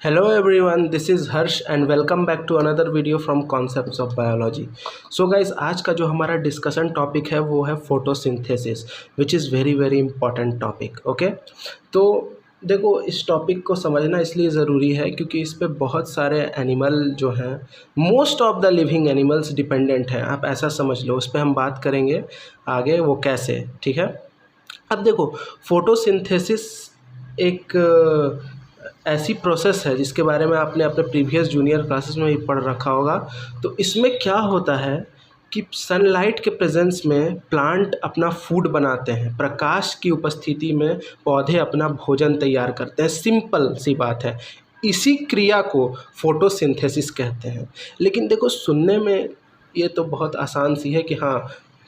Hello everyone, this is Harsh and welcome back to another video from Concepts of Biology. So guys, आज का जो हमारा discussion topic है वो है photosynthesis which is very very important topic. Okay, तो देखो इस टॉपिक को समझना इसलिए ज़रूरी है क्योंकि इस पे बहुत सारे एनिमल जो हैं, most of the living animals dependent हैं. आप ऐसा समझ लो, उस पर हम बात करेंगे आगे वो कैसे. ठीक है, अब देखो फोटोसिंथेसिस एक ऐसी प्रोसेस है जिसके बारे में आपने अपने प्रीवियस जूनियर क्लासेस में भी पढ़ रखा होगा. तो इसमें क्या होता है कि सनलाइट के प्रेजेंस में प्लांट अपना फूड बनाते हैं, प्रकाश की उपस्थिति में पौधे अपना भोजन तैयार करते हैं. सिंपल सी बात है, इसी क्रिया को फोटोसिंथेसिस कहते हैं. लेकिन देखो सुनने में ये तो बहुत आसान सी है कि हाँ,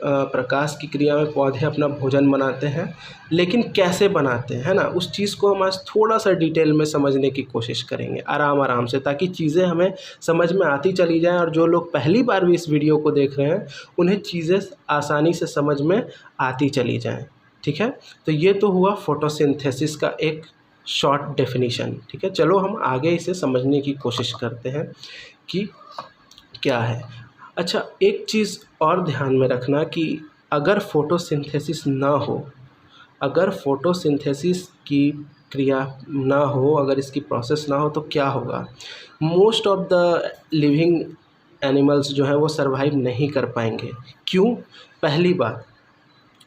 प्रकाश की क्रिया में पौधे अपना भोजन बनाते हैं, लेकिन कैसे बनाते हैं, है ना, उस चीज़ को हम आज थोड़ा सा डिटेल में समझने की कोशिश करेंगे आराम आराम से, ताकि चीज़ें हमें समझ में आती चली जाएं और जो लोग पहली बार भी इस वीडियो को देख रहे हैं उन्हें चीज़ें आसानी से समझ में आती चली जाएं. ठीक है, तो ये तो हुआ फोटोसिंथेसिस का एक शॉर्ट डेफिनेशन. ठीक है, चलो हम आगे इसे समझने की कोशिश करते हैं कि क्या है. अच्छा, एक चीज़ और ध्यान में रखना कि अगर फोटोसिंथेसिस ना हो, अगर फोटोसिंथेसिस की क्रिया ना हो, अगर इसकी प्रोसेस ना हो तो क्या होगा. Most of the living animals जो है वो सरवाइव नहीं कर पाएंगे. क्यों? पहली बात,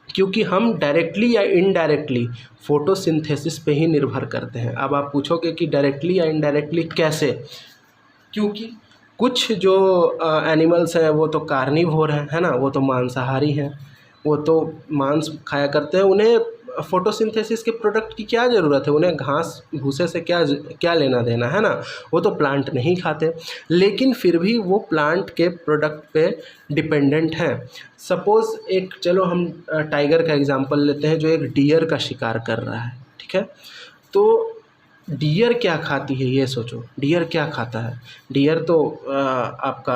क्योंकि हम डायरेक्टली या इनडायरेक्टली फोटोसिंथेसिस पे ही निर्भर करते हैं. अब आप पूछोगे कि डायरेक्टली या इनडायरेक्टली कैसे, क्योंकि कुछ जो एनिमल्स हैं वो तो कार्निवोर हैं, है ना, वो तो मांसाहारी हैं, वो तो मांस खाया करते हैं. उन्हें फोटोसिंथेसिस के प्रोडक्ट की क्या ज़रूरत है, उन्हें घास भूसे से क्या क्या लेना देना, है ना, वो तो प्लांट नहीं खाते. लेकिन फिर भी वो प्लांट के प्रोडक्ट पे डिपेंडेंट हैं. सपोज़ एक, चलो हम टाइगर का एग्जांपल लेते हैं जो एक डियर का शिकार कर रहा है. ठीक है, तो डियर क्या खाती है ये सोचो. डियर क्या खाता है? डियर तो आपका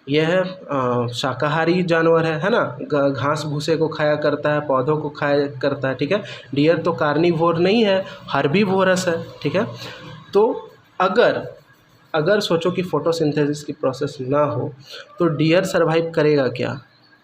यह है शाकाहारी जानवर है ना, घास भूसे को खाया करता है, पौधों को खाया करता है. ठीक है, डियर तो कार्निवोर नहीं है, हर्बीवोरस है. ठीक है, तो अगर अगर सोचो कि फोटोसिंथेसिस की प्रोसेस ना हो तो डियर सरवाइव करेगा क्या,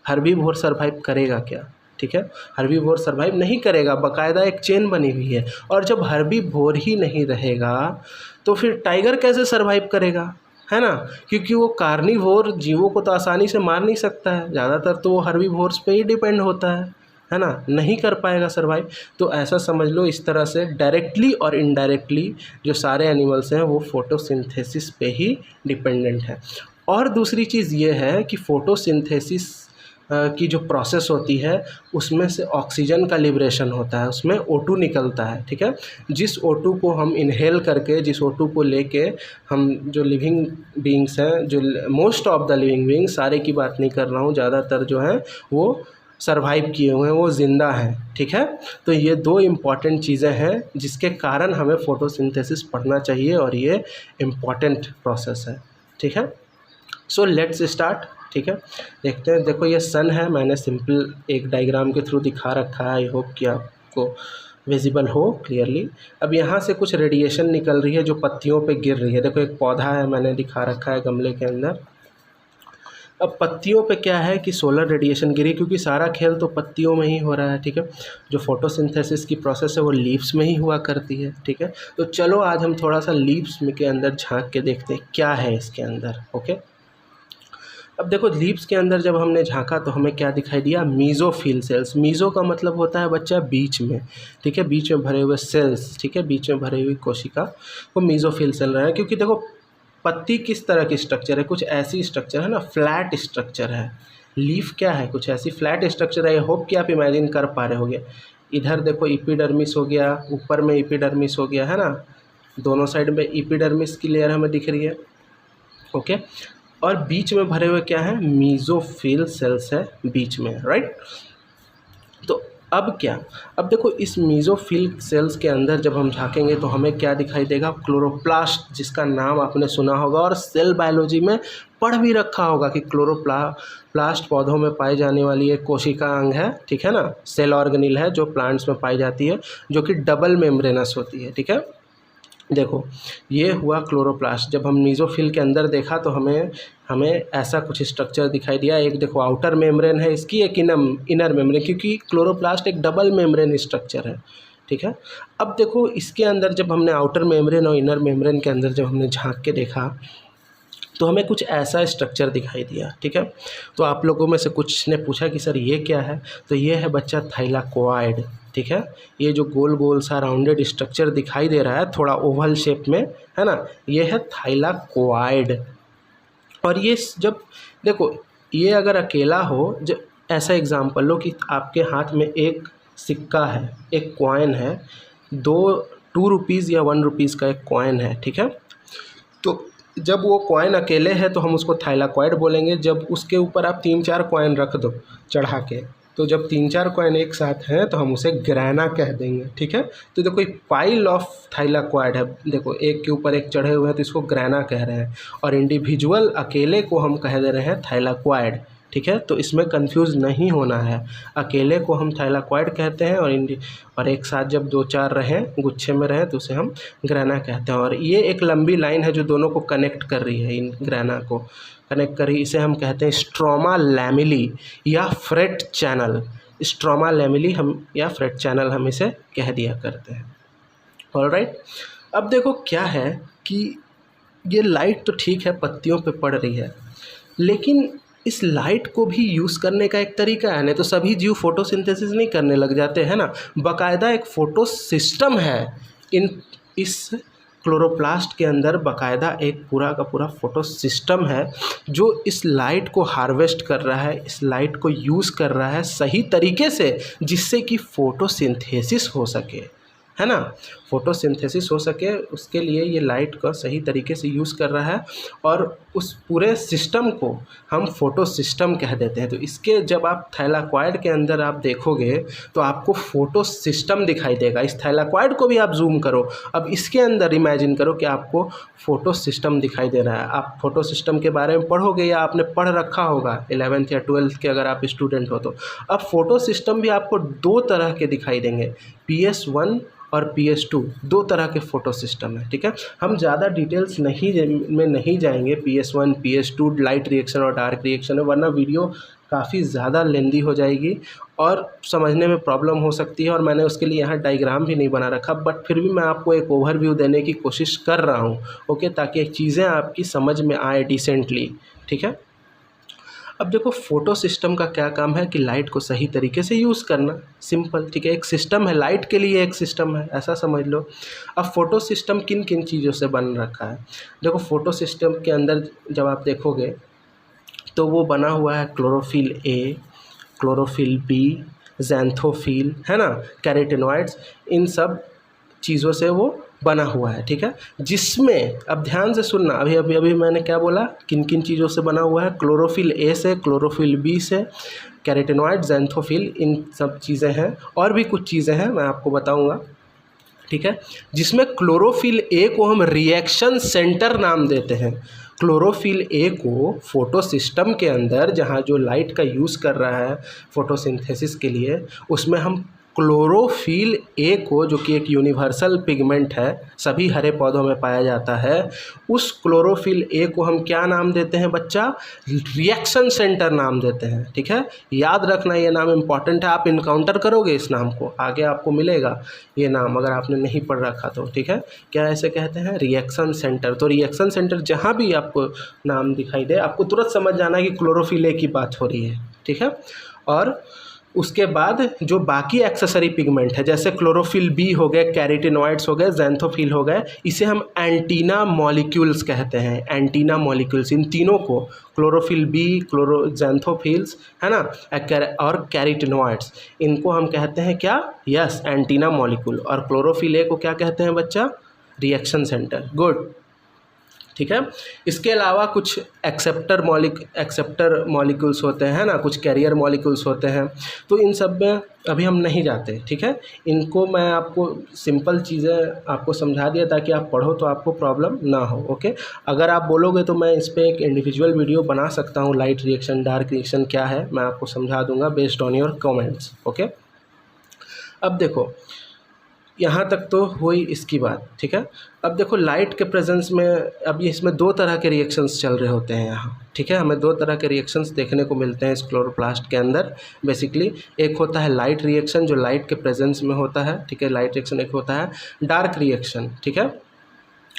हर्बीवोर सरवाइव करेगा क्या. ठीक है, हर्बीवोर सरवाइव नहीं करेगा. बाकायदा एक चेन बनी हुई है, और जब हर्बीवोर ही नहीं रहेगा तो फिर टाइगर कैसे सरवाइव करेगा, है ना, क्योंकि वो कार्निवोर जीवों को तो आसानी से मार नहीं सकता है, ज़्यादातर तो वो हर्बीवोर्स पे ही डिपेंड होता है ना, नहीं कर पाएगा सरवाइव. तो ऐसा समझ लो, इस तरह से डायरेक्टली और इनडायरेक्टली जो सारे एनिमल्स हैं वो फोटोसिंथेसिस पे ही डिपेंडेंट हैं. और दूसरी चीज़ ये है कि फोटोसिंथेसिस की जो प्रोसेस होती है उसमें से ऑक्सीजन का लिबरेशन होता है, उसमें O2 निकलता है. ठीक है, जिस O2 को हम इनहेल करके, जिस O2 को लेके हम जो लिविंग बीइंग्स हैं, जो most of the living beings, सारे की बात नहीं कर रहा हूँ, ज़्यादातर जो हैं वो सरवाइव किए हुए हैं, वो ज़िंदा हैं. ठीक है, तो ये दो इम्पॉर्टेंट चीज़ें हैं जिसके कारण हमें फ़ोटोसिंथेसिस पढ़ना चाहिए, और ये इम्पॉर्टेंट प्रोसेस है. ठीक है, सो लेट्स स्टार्ट. ठीक है, देखते हैं. देखो ये सन है, मैंने सिंपल एक डायग्राम के थ्रू दिखा रखा है, आई होप कि आपको विजिबल हो क्लियरली. अब यहाँ से कुछ रेडिएशन निकल रही है जो पत्तियों पे गिर रही है. देखो एक पौधा है, मैंने दिखा रखा है गमले के अंदर. अब पत्तियों पे क्या है कि सोलर रेडिएशन गिरी, क्योंकि सारा खेल तो पत्तियों में ही हो रहा है. ठीक है, जो फोटोसिंथेसिस की प्रोसेस है वो लीव्स में ही हुआ करती है. ठीक है, तो चलो आज हम थोड़ा सा लीव्स में के अंदर झांक के देखते हैं क्या है इसके अंदर. ओके, अब देखो लीव्स के अंदर जब हमने झांका तो हमें क्या दिखाई दिया, मीज़ोफिल सेल्स. मीज़ो का मतलब होता है बच्चा बीच में. ठीक है, बीच में भरे हुए सेल्स. ठीक है, बीच में भरी हुई कोशिका वो मीज़ोफिल सेल रहे हैं. क्योंकि देखो पत्ती किस तरह की स्ट्रक्चर है, कुछ ऐसी स्ट्रक्चर है ना, फ्लैट स्ट्रक्चर है. लीफ क्या है, कुछ ऐसी फ्लैट स्ट्रक्चर है. आई होप कि आप इमेजिन कर पा रहे होगे. इधर देखो एपिडर्मिस हो गया, ऊपर में एपिडर्मिस हो गया, है ना, दोनों साइड में एपिडर्मिस की लेयर हमें दिख रही है. ओके, और बीच में भरे हुए क्या है, मीज़ोफिल सेल्स है बीच में, राइट. तो अब क्या, अब देखो इस मीज़ोफिल सेल्स के अंदर जब हम झांकेंगे तो हमें क्या दिखाई देगा, क्लोरोप्लास्ट, जिसका नाम आपने सुना होगा और सेल बायोलॉजी में पढ़ भी रखा होगा कि क्लोरोप्लास्ट पौधों में पाई जाने वाली एक कोशिका अंग है. ठीक है ना, सेल ऑर्गेनिल है जो प्लांट्स में पाई जाती है, जो कि डबल मेम्ब्रेनस होती है. ठीक है, देखो ये हुआ क्लोरोप्लास्ट। जब हम मीज़ोफिल के अंदर देखा तो हमें हमें ऐसा कुछ स्ट्रक्चर दिखाई दिया। एक देखो आउटर मेम्ब्रेन है इसकी, एक इनर मेम्ब्रेन, क्योंकि क्लोरोप्लास्ट एक डबल मेम्ब्रेन स्ट्रक्चर है, ठीक है। अब देखो इसके अंदर जब हमने आउटर मेम्ब्रेन और इनर मेम्ब्रेन के अंदर जब हमने झांक के देखा तो हमें कुछ ऐसा स्ट्रक्चर दिखाई दिया, ठीक है। तो आप लोगों में से कुछ ने पूछा कि सर ये क्या है, तो ये है बच्चा थाइलाकोइड, ठीक है। ये जो गोल गोल सा राउंडेड स्ट्रक्चर दिखाई दे रहा है थोड़ा ओवल शेप में, है ना, ये है थाइलाकोइड। और ये जब देखो ये अगर अकेला हो, जब ऐसा एग्जांपल लो कि आपके हाथ में एक सिक्का है, एक कॉइन है, 2 रुपीज़ या 1 रुपीज़ का एक कॉइन है, ठीक है। तो जब वो कॉइन अकेले है तो हम उसको थाइलाकोइड बोलेंगे। जब उसके ऊपर आप 3-4 कॉइन रख दो चढ़ा के, तो जब 3-4 कॉइन एक साथ हैं तो हम उसे ग्रैना कह देंगे, ठीक है। तो देखो एक पाइल ऑफ थाइलाकोइड है, देखो एक के ऊपर एक चढ़े हुए हैं तो इसको ग्रैना कह रहे हैं, और इंडिविजुअल अकेले को हम कह दे रहे हैं थाइलाकोइड, ठीक है। तो इसमें कंफ्यूज नहीं होना है, अकेले को हम थाइलाकोइड कहते हैं और एक साथ जब 2-4 रहें, गुच्छे में रहें, तो उसे हम ग्रैना कहते हैं। और ये एक लंबी लाइन है जो दोनों को कनेक्ट कर रही है, इन ग्रैना को कनेक्ट कर रही है, इसे हम कहते हैं स्ट्रोमा लैमेली या फ्रेट चैनल। स्ट्रोमा लैमेली हम या फ्रेट चैनल हम इसे कह दिया करते हैं। ऑलराइट, अब देखो क्या है कि ये लाइट तो ठीक है पत्तियों पे पड़ रही है, लेकिन इस लाइट को भी यूज़ करने का एक तरीका है, नहीं तो सभी जीव फोटोसिंथेसिस नहीं करने लग जाते हैं ना। बाकायदा एक फोटो सिस्टम है इस क्लोरोप्लास्ट के अंदर, बाकायदा एक पूरा का पूरा फोटो सिस्टम है जो इस लाइट को हार्वेस्ट कर रहा है, इस लाइट को यूज़ कर रहा है सही तरीके से, जिससे कि फोटोसिंथेसिस हो सके, है ना, फोटोसिंथेसिस हो सके, उसके लिए ये लाइट का सही तरीके से यूज़ कर रहा है। और उस पूरे सिस्टम को हम फोटो सिस्टम कह देते हैं। तो इसके जब आप थाइलाकोइड के अंदर आप देखोगे तो आपको फोटो सिस्टम दिखाई देगा। इस थाइलाकोइड को भी आप जूम करो, अब इसके अंदर इमेजिन करो कि आपको फोटो सिस्टम दिखाई दे रहा है। आप फोटो सिस्टम के बारे में पढ़ोगे या आपने पढ़ रखा होगा 11th या 12th के अगर आप स्टूडेंट हो तो। अब फोटो सिस्टम भी आपको 2 तरह के दिखाई देंगे, PS1 और PS2, 2 तरह के फ़ोटो सिस्टम है, ठीक है। हम ज़्यादा डिटेल्स नहीं जाएंगे, PS1 PS2 लाइट रिएक्शन और डार्क रिएक्शन है, वरना वीडियो काफ़ी ज़्यादा लेंदी हो जाएगी और समझने में प्रॉब्लम हो सकती है। और मैंने उसके लिए यहाँ डायग्राम भी नहीं बना रखा, बट फिर भी मैं आपको एक ओवरव्यू देने की कोशिश कर रहा हूँ, ओके, ताकि चीज़ें आपकी समझ में आए डिसेंटली, ठीक है। अब देखो फोटो सिस्टम का क्या काम है कि लाइट को सही तरीके से यूज़ करना, सिंपल, ठीक है। एक सिस्टम है, लाइट के लिए एक सिस्टम है, ऐसा समझ लो। अब फोटो सिस्टम किन किन चीज़ों से बन रखा है, देखो फोटो सिस्टम के अंदर जब आप देखोगे तो वो बना हुआ है chlorophyll A, chlorophyll B, xanthophyll, है ना, कैरोटीनॉइड्स, इन सब चीज़ों से वो बना हुआ है, ठीक है। जिसमें अब ध्यान से सुनना, अभी मैंने क्या बोला, किन किन चीज़ों से बना हुआ है, क्लोरोफिल ए से, क्लोरोफिल बी से, कैरोटीनॉइड, ज़ैंथोफिल, इन सब चीज़ें हैं। और भी कुछ चीज़ें हैं मैं आपको बताऊंगा, ठीक है। जिसमें क्लोरोफिल ए को हम रिएक्शन सेंटर नाम देते हैं। क्लोरोफिल ए को फोटो सिस्टम के अंदर जहाँ जो लाइट का यूज़ कर रहा है फोटोसिंथेसिस के लिए, उसमें हम क्लोरोफिल ए को, जो कि एक यूनिवर्सल पिगमेंट है, सभी हरे पौधों में पाया जाता है, उस क्लोरोफिल ए को हम क्या नाम देते हैं बच्चा, रिएक्शन सेंटर नाम देते हैं, ठीक है। याद रखना ये नाम इम्पॉर्टेंट है, आप इनकाउंटर करोगे इस नाम को, आगे आपको मिलेगा ये नाम अगर आपने नहीं पढ़ रखा तो, ठीक है। क्या ऐसे कहते हैं, रिएक्शन सेंटर। तो रिएक्शन सेंटर जहाँ भी आपको नाम दिखाई दे, आपको तुरंत समझ जाना है कि क्लोरोफिल ए की बात हो रही है, ठीक है। और उसके बाद जो बाकी एक्सेसरी पिगमेंट है, जैसे क्लोरोफिल बी हो गए, कैरोटीनॉइड्स हो गए, ज़ैंथोफिल हो गए, इसे हम एंटीना मॉलिक्यूल्स कहते हैं। एंटीना मॉलिक्यूल्स, इन तीनों को, क्लोरोफिल बी, ज़ैंथोफिल्स, है ना, और कैरोटीनॉइड्स, इनको हम कहते हैं क्या, यस, एंटीना मॉलिक्यूल। और क्लोरोफिल ए को क्या कहते हैं बच्चा, रिएक्शन सेंटर। गुड, ठीक है। इसके अलावा कुछ एक्सेप्टर मॉलिक्यूल्स होते हैं ना, कुछ कैरियर मॉलिक्यूल्स होते हैं, तो इन सब में अभी हम नहीं जाते, ठीक है। इनको मैं आपको सिंपल चीज़ें आपको समझा दिया ताकि आप पढ़ो तो आपको प्रॉब्लम ना हो, ओके। अगर आप बोलोगे तो मैं इस पर एक इंडिविजुअल वीडियो बना सकता हूँ, लाइट रिएक्शन डार्क रिएक्शन क्या है, मैं आपको समझा दूंगा based on your comments, okay. अब देखो यहाँ तक तो हुई इसकी बात, ठीक है। अब देखो लाइट के प्रेजेंस में अब ये इसमें दो तरह के रिएक्शंस चल रहे होते हैं यहाँ, ठीक है। हमें दो तरह के रिएक्शंस देखने को मिलते हैं इस क्लोरोप्लास्ट के अंदर बेसिकली। एक होता है लाइट रिएक्शन जो लाइट के प्रेजेंस में होता है, ठीक है, लाइट रिएक्शन। एक होता है डार्क रिएक्शन, ठीक है,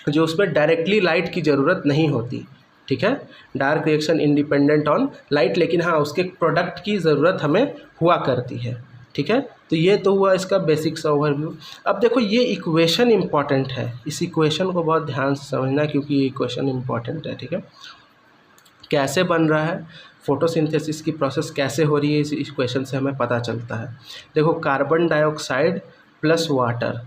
जो उसमें डायरेक्टली लाइट की ज़रूरत नहीं होती, ठीक है। Dark reaction independent on light, लेकिन हाँ उसके प्रोडक्ट की ज़रूरत हमें हुआ करती है, ठीक है। तो ये तो हुआ इसका बेसिक सा ओवरव्यू। अब देखो ये इक्वेशन इंपॉर्टेंट है, इस इक्वेशन को बहुत ध्यान से समझना क्योंकि ये इक्वेशन इंपॉर्टेंट है, ठीक है। कैसे बन रहा है फोटोसिंथेसिस की प्रोसेस कैसे हो रही है इस इक्वेशन से हमें पता चलता है। देखो carbon dioxide plus water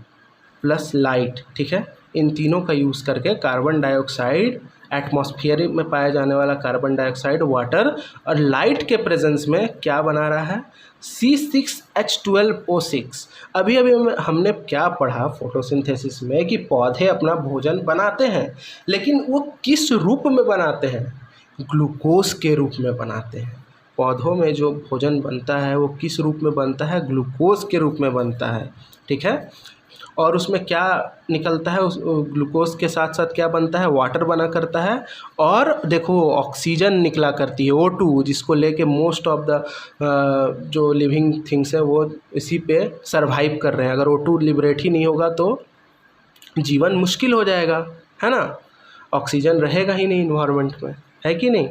plus light, ठीक है, इन तीनों का यूज़ करके कार्बन डाइऑक्साइड एटमॉस्फेयर में पाया जाने वाला कार्बन डाइऑक्साइड, वाटर और लाइट के प्रेजेंस में क्या बना रहा है C6H12O6। अभी हमने क्या पढ़ा फोटोसिंथेसिस में कि पौधे अपना भोजन बनाते हैं, लेकिन वो किस रूप में बनाते हैं, ग्लूकोज के रूप में बनाते हैं। पौधों में जो भोजन बनता है वो किस रूप में बनता है, ग्लूकोज के रूप में बनता है, ठीक है। और उसमें क्या निकलता है, उस ग्लूकोज के साथ साथ क्या बनता है, वाटर बना करता है, और देखो ऑक्सीजन निकला करती है O2, जिसको लेके मोस्ट ऑफ द जो लिविंग थिंग्स है वो इसी पे सरवाइव कर रहे हैं। अगर O2 लिबरेट ही नहीं होगा तो जीवन मुश्किल हो जाएगा, है ना। ऑक्सीजन रहेगा ही नहीं इन्वायरमेंट में, है कि नहीं।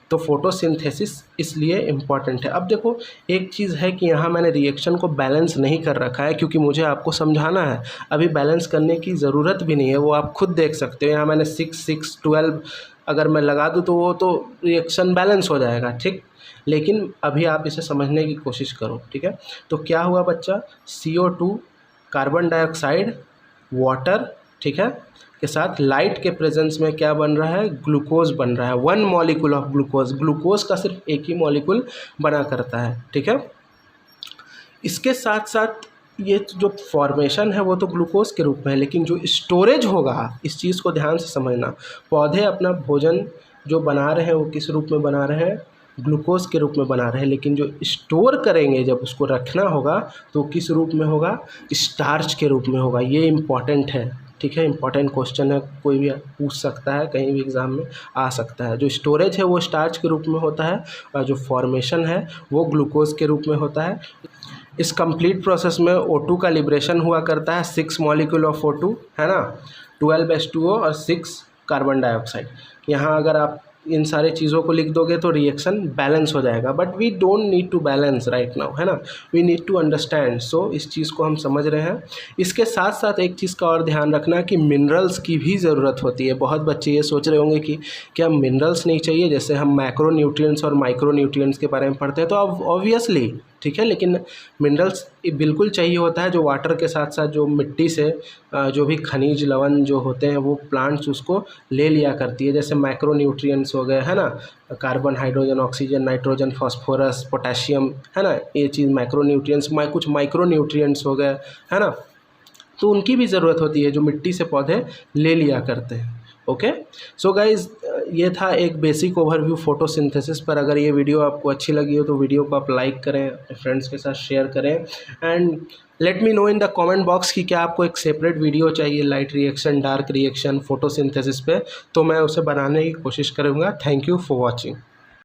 तो फोटोसिंथेसिस इसलिए इम्पॉर्टेंट है। अब देखो एक चीज़ है कि यहाँ मैंने रिएक्शन को बैलेंस नहीं कर रखा है क्योंकि मुझे आपको समझाना है, अभी बैलेंस करने की ज़रूरत भी नहीं है, वो आप खुद देख सकते हो। यहाँ मैंने 6 6 12 अगर मैं लगा दूँ तो वो तो रिएक्शन बैलेंस हो जाएगा, ठीक। लेकिन अभी आप इसे समझने की कोशिश करो, ठीक है। तो क्या हुआ बच्चा, CO2 कार्बन डाइऑक्साइड वाटर, ठीक है, के साथ लाइट के प्रेजेंस में क्या बन रहा है, ग्लूकोज बन रहा है। 1 मॉलिक्यूल ऑफ ग्लूकोज, ग्लूकोज का सिर्फ एक ही मॉलिक्यूल बना करता है, ठीक है। इसके साथ साथ ये जो फॉर्मेशन है वो तो ग्लूकोज के रूप में है, लेकिन जो स्टोरेज होगा इस चीज़ को ध्यान से समझना। पौधे अपना भोजन जो बना रहे हैं वो किस रूप में बना रहे हैं, ग्लूकोज के रूप में बना रहे हैं, लेकिन जो स्टोर करेंगे जब उसको रखना होगा तो किस रूप में होगा, स्टार्च के रूप में होगा। ये इम्पॉर्टेंट है, ठीक है, इंपॉर्टेंट क्वेश्चन है, कोई भी पूछ सकता है, कहीं भी एग्ज़ाम में आ सकता है। जो स्टोरेज है वो स्टार्च के रूप में होता है और जो फॉर्मेशन है वो ग्लूकोज के रूप में होता है। इस कंप्लीट प्रोसेस में O2 का लिबरेशन हुआ करता है, 6 मॉलिक्यूल ऑफ O2, है ना, 12 H2O और 6 कार्बन डाइऑक्साइड। यहाँ अगर आप इन सारे चीज़ों को लिख दोगे तो रिएक्शन बैलेंस हो जाएगा, but we don't need to balance right now, है ना, we need to understand. So इस चीज़ को हम समझ रहे हैं। इसके साथ साथ एक चीज़ का और ध्यान रखना कि मिनरल्स की भी ज़रूरत होती है। बहुत बच्चे ये सोच रहे होंगे कि क्या मिनरल्स नहीं चाहिए, जैसे हम मैक्रो न्यूट्रिएंट्स और माइक्रो न्यूट्रिएंट्स के बारे में पढ़ते हैं तो अब ऑब्वियसली, ठीक है, लेकिन मिनरल्स बिल्कुल चाहिए होता है। जो वाटर के साथ साथ जो मिट्टी से जो भी खनिज लवण जो होते हैं वो प्लांट्स उसको ले लिया करती है, जैसे माइक्रो न्यूट्रिएंट्स हो गए, है ना, carbon, hydrogen, oxygen, nitrogen, phosphorus, potassium, है ना, ये चीज़ माइक्रो न्यूट्रिएंट्स, कुछ माइक्रो न्यूट्रिएंट्स हो गए, है ना, तो उनकी भी ज़रूरत होती है जो मिट्टी से पौधे ले लिया करते हैं। ओके, सो गाइज ये था एक बेसिक ओवरव्यू फोटोसिंथेसिस पर। अगर ये वीडियो आपको अच्छी लगी हो तो वीडियो को आप लाइक करें, अपने फ्रेंड्स के साथ शेयर करें, and let me know in the comment box कि क्या आपको एक सेपरेट वीडियो चाहिए light reaction, dark reaction, photosynthesis पे, तो मैं उसे बनाने की कोशिश करूँगा। Thank you for watching.